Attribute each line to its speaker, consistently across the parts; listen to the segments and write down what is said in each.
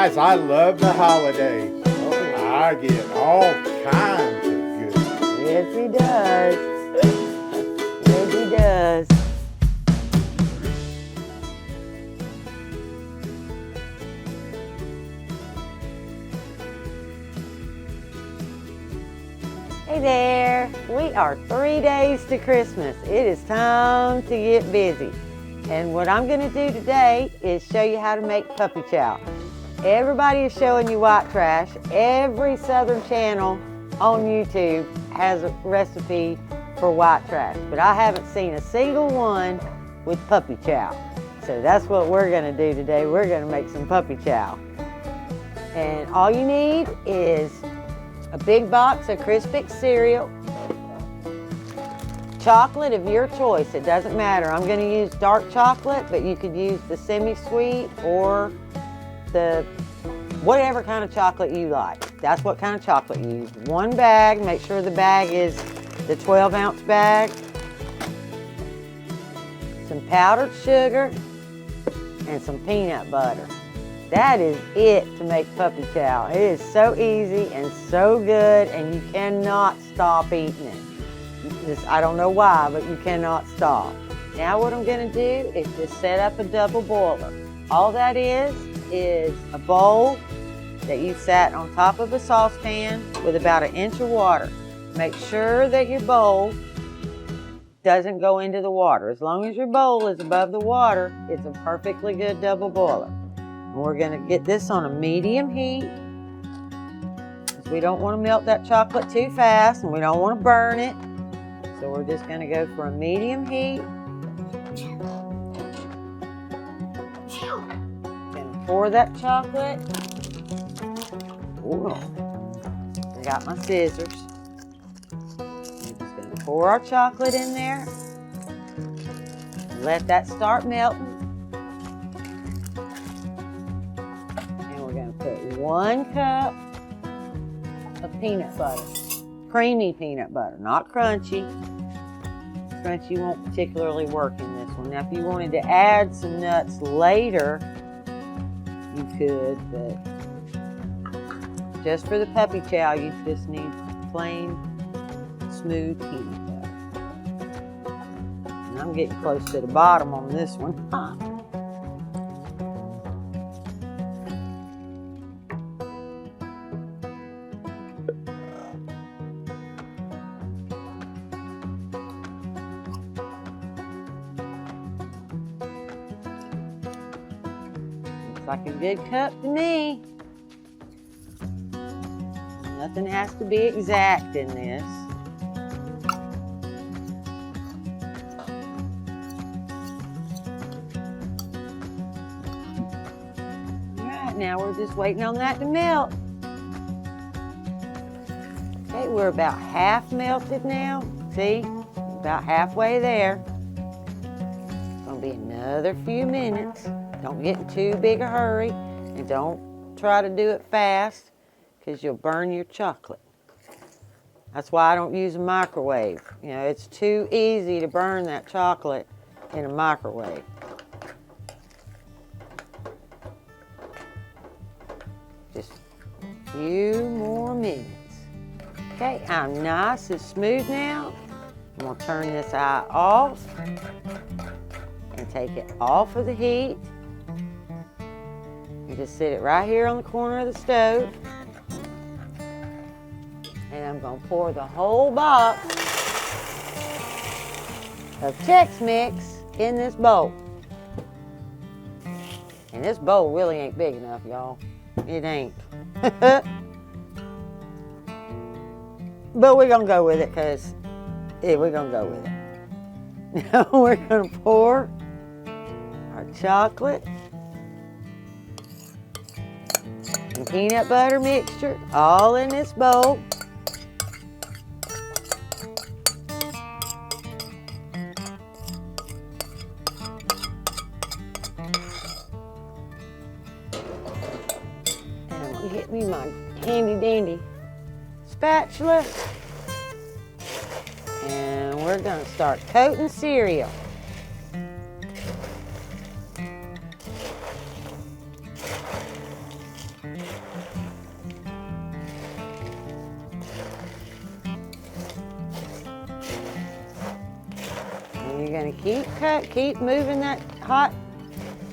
Speaker 1: Guys, I love the holidays. I get all kinds of goodies.
Speaker 2: Yes, he does. Yes, he does. Hey there. We are 3 days to Christmas. It is time to get busy. And what I'm going to do today is show you how to make puppy chow. Everybody is showing you white trash. Every Southern channel on YouTube has a recipe for white trash, but I haven't seen a single one with puppy chow. So that's what we're going to do today. We're going to make some puppy chow. And all you need is a big box of Crispix cereal, chocolate of your choice. It doesn't matter. I'm going to use dark chocolate, but you could use the semi-sweet or the whatever kind of chocolate you like. That's what kind of chocolate you use. One bag, make sure the bag is the 12-ounce bag. Some powdered sugar and some peanut butter. That is it to make puppy chow. It is so easy and so good, and you cannot stop eating it. I don't know why, but you cannot stop. Now what I'm going to do is just set up a double boiler. All that is a bowl that you sat on top of a saucepan with about 1 inch of water. Make sure that your bowl doesn't go into the water. As long as your bowl is above the water, it's a perfectly good double boiler. And we're going to get this on a medium heat, because we don't want to melt that chocolate too fast and we don't want to burn it. So we're just going to go for a medium heat. Pour that chocolate. Ooh. I got my scissors. I'm just going to pour our chocolate in there. Let that start melting. And we're going to put 1 cup of peanut butter. Creamy peanut butter, not crunchy. Crunchy won't particularly work in this one. Now, if you wanted to add some nuts later, you could, but just for the puppy chow, you just need plain, smooth peanut butter. And I'm getting close to the bottom on this one. Looks like a good cup to me. Nothing has to be exact in this. All right, now we're just waiting on that to melt. Okay, we're about half melted now. See, about halfway there. It's gonna be another few minutes. Don't get in too big a hurry, and don't try to do it fast, because you'll burn your chocolate. That's why I don't use a microwave. You know, it's too easy to burn that chocolate in a microwave. Just a few more minutes. Okay, I'm nice and smooth now. I'm gonna turn this eye off and take it off of the heat. And just sit it right here on the corner of the stove. And I'm going to pour the whole box of Chex Mix in this bowl. And this bowl really ain't big enough, y'all. It ain't. But we're going to go with it, because we're going to go with it. Now we're going to pour our chocolate and peanut butter mixture all in this bowl. Hit me my handy dandy spatula, and we're going to start coating cereal. you're gonna keep moving that hot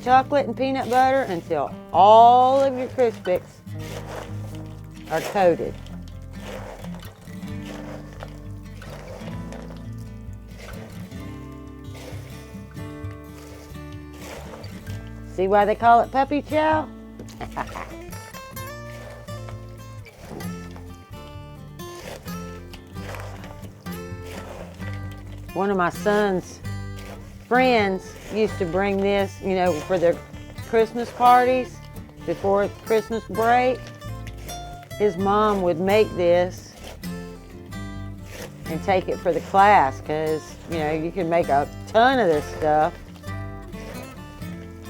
Speaker 2: chocolate and peanut butter until all of your Crispix are coated. See why they call it Puppy Chow? One of my son's friends used to bring this, you know, for their Christmas parties before Christmas break. His mom would make this and take it for the class because, you know, you can make a ton of this stuff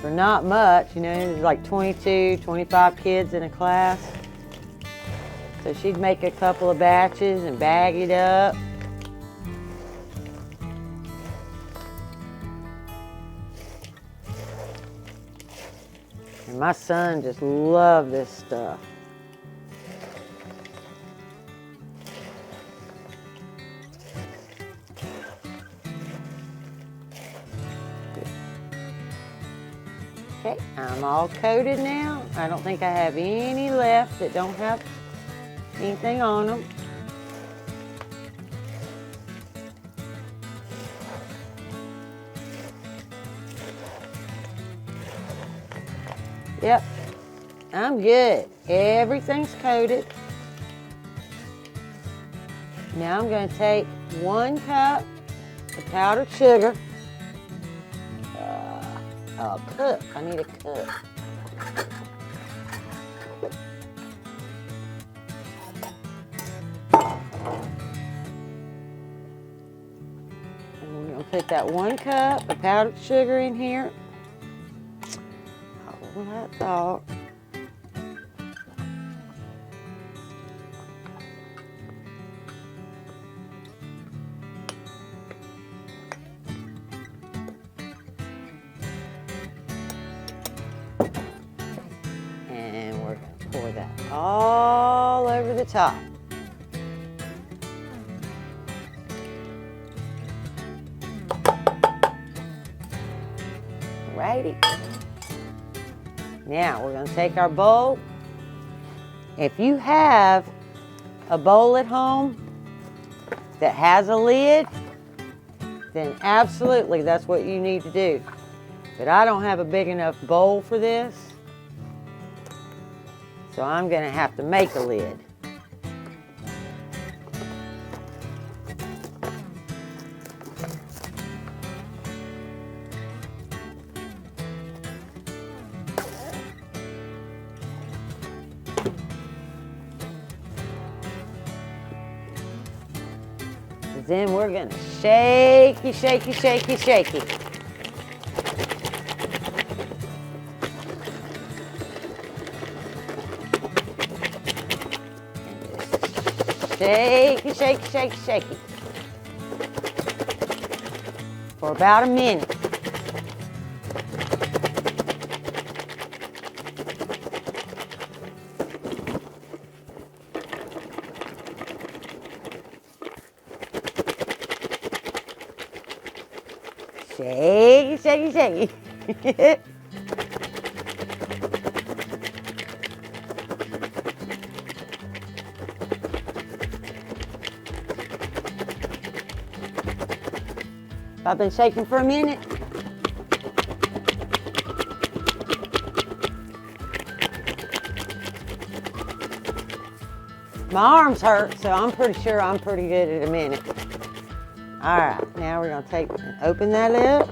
Speaker 2: for not much. You know, there's like 22, 25 kids in a class. So she'd make a couple of batches and bag it up. And my son just loved this stuff. Okay, I'm all coated now. I don't think I have any left that don't have anything on them. Yep, I'm good. Everything's coated. Now I'm going to take 1 cup of powdered sugar. A cup. I need a cup. And we're going to put that 1 cup of powdered sugar in here. Oh, that thought. And we're going to pour that all over the top. Righty. Now we're going to take our bowl. If you have a bowl at home that has a lid, then absolutely that's what you need to do. But I don't have a big enough bowl for this, so I'm going to have to make a lid. Then we're going to shakey, shakey, shakey, shakey. Shaky, shaky, shaky, shaky. For about a minute. Shaky, shaky, shaky. I've been shaking for a minute. My arms hurt, so I'm pretty sure I'm pretty good at a minute. All right, now we're going to open that up.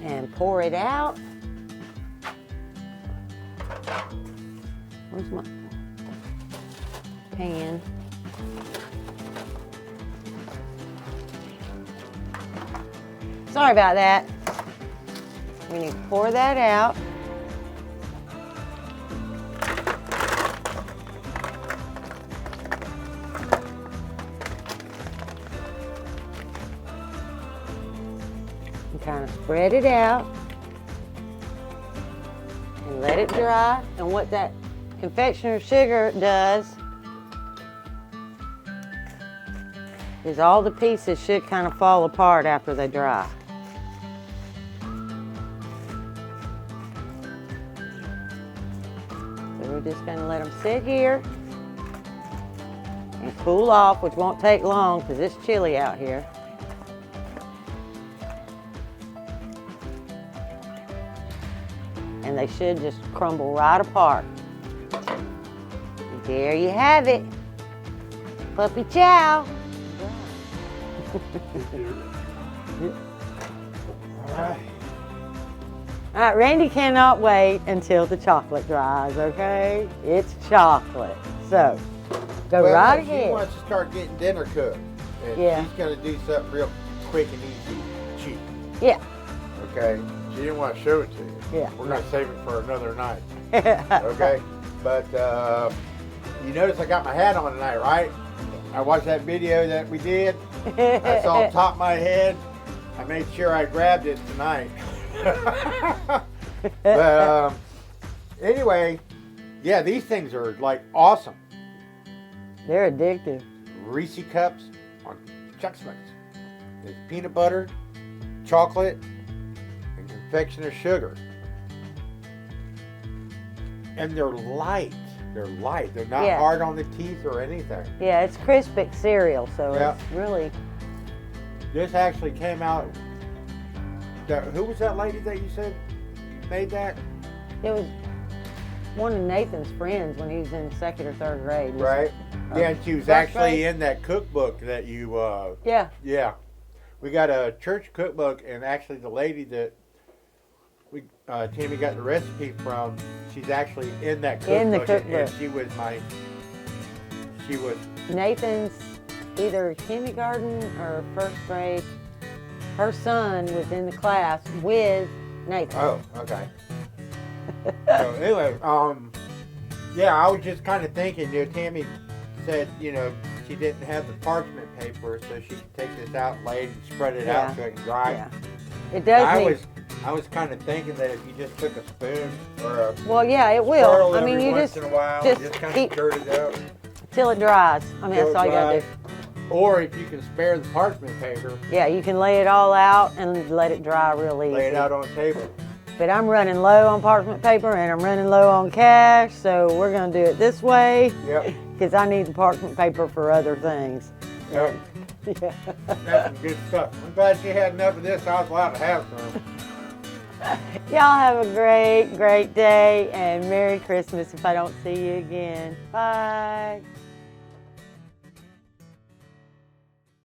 Speaker 2: And pour it out. Where's my pan? Sorry about that. We need to pour that out. kind of spread it out and let it dry. And what that confectioner's sugar does is all the pieces should kind of fall apart after they dry. So we're just going to let them sit here and cool off, which won't take long because it's chilly out here. And they should just crumble right apart. There you have it. Puppy Chow.
Speaker 1: Alright.
Speaker 2: All right, Randy cannot wait until the chocolate dries, okay? It's chocolate. So, go right
Speaker 1: She
Speaker 2: ahead.
Speaker 1: wants to start getting dinner cooked. And
Speaker 2: Yeah.
Speaker 1: she's going to do something real quick and easy, cheap.
Speaker 2: Yeah.
Speaker 1: Okay? She didn't want to show it to you.
Speaker 2: Yeah.
Speaker 1: We're going to save it for another night. Okay? But you notice I got my hat on tonight, right? I watched that video that we did. I saw the top of my head. I made sure I grabbed it tonight. But anyway, yeah, these things are like awesome.
Speaker 2: They're addictive.
Speaker 1: Reese cups on Chuck Smiths. There's peanut butter, chocolate, and confectioner sugar. And they're light. They're light. They're not
Speaker 2: Yeah.
Speaker 1: hard on the teeth or anything.
Speaker 2: Yeah, it's Crispic cereal, so
Speaker 1: Yeah.
Speaker 2: it's really...
Speaker 1: This actually came out. Who was that lady that you said made that?
Speaker 2: It was one of Nathan's friends when he was in 2nd or 3rd grade.
Speaker 1: Right. Yeah, and she was
Speaker 2: First
Speaker 1: actually
Speaker 2: grade?
Speaker 1: in that cookbook that you.
Speaker 2: Yeah.
Speaker 1: Yeah. We got a church cookbook, and actually the lady that Tammy got the recipe from, she's actually in that cookbook.
Speaker 2: In the
Speaker 1: And
Speaker 2: cookbook.
Speaker 1: she was
Speaker 2: Nathan's either kindergarten or 1st grade. Her son was in the class with Nathan.
Speaker 1: Oh, okay. So anyway, yeah, I was just kind of thinking, Tammy said, she didn't have the parchment paper, so she could take this out, lay it, and spread it out so it can dry.
Speaker 2: Yeah. It does
Speaker 1: I was kind of thinking that if you just took a spoon or a
Speaker 2: Well, yeah, it will.
Speaker 1: swirl
Speaker 2: I mean,
Speaker 1: every
Speaker 2: you
Speaker 1: once
Speaker 2: just
Speaker 1: in a while,
Speaker 2: just
Speaker 1: kind
Speaker 2: keep-
Speaker 1: of dirt it out.
Speaker 2: till it dries. I mean,
Speaker 1: Till
Speaker 2: that's
Speaker 1: it
Speaker 2: all you gotta
Speaker 1: dries.
Speaker 2: do.
Speaker 1: Or if you can spare the parchment paper,
Speaker 2: Yeah, you can lay it all out and let it dry real easy.
Speaker 1: lay it out on the table.
Speaker 2: But I'm running low on parchment paper and I'm running low on cash, so we're gonna do it this way
Speaker 1: Yep.
Speaker 2: because I need the parchment paper for other things.
Speaker 1: Yep.
Speaker 2: Yeah.
Speaker 1: That's some good stuff. I'm glad she had enough of this. I was allowed to have some.
Speaker 2: Y'all have a great, great day and Merry Christmas if I don't see you again. Bye.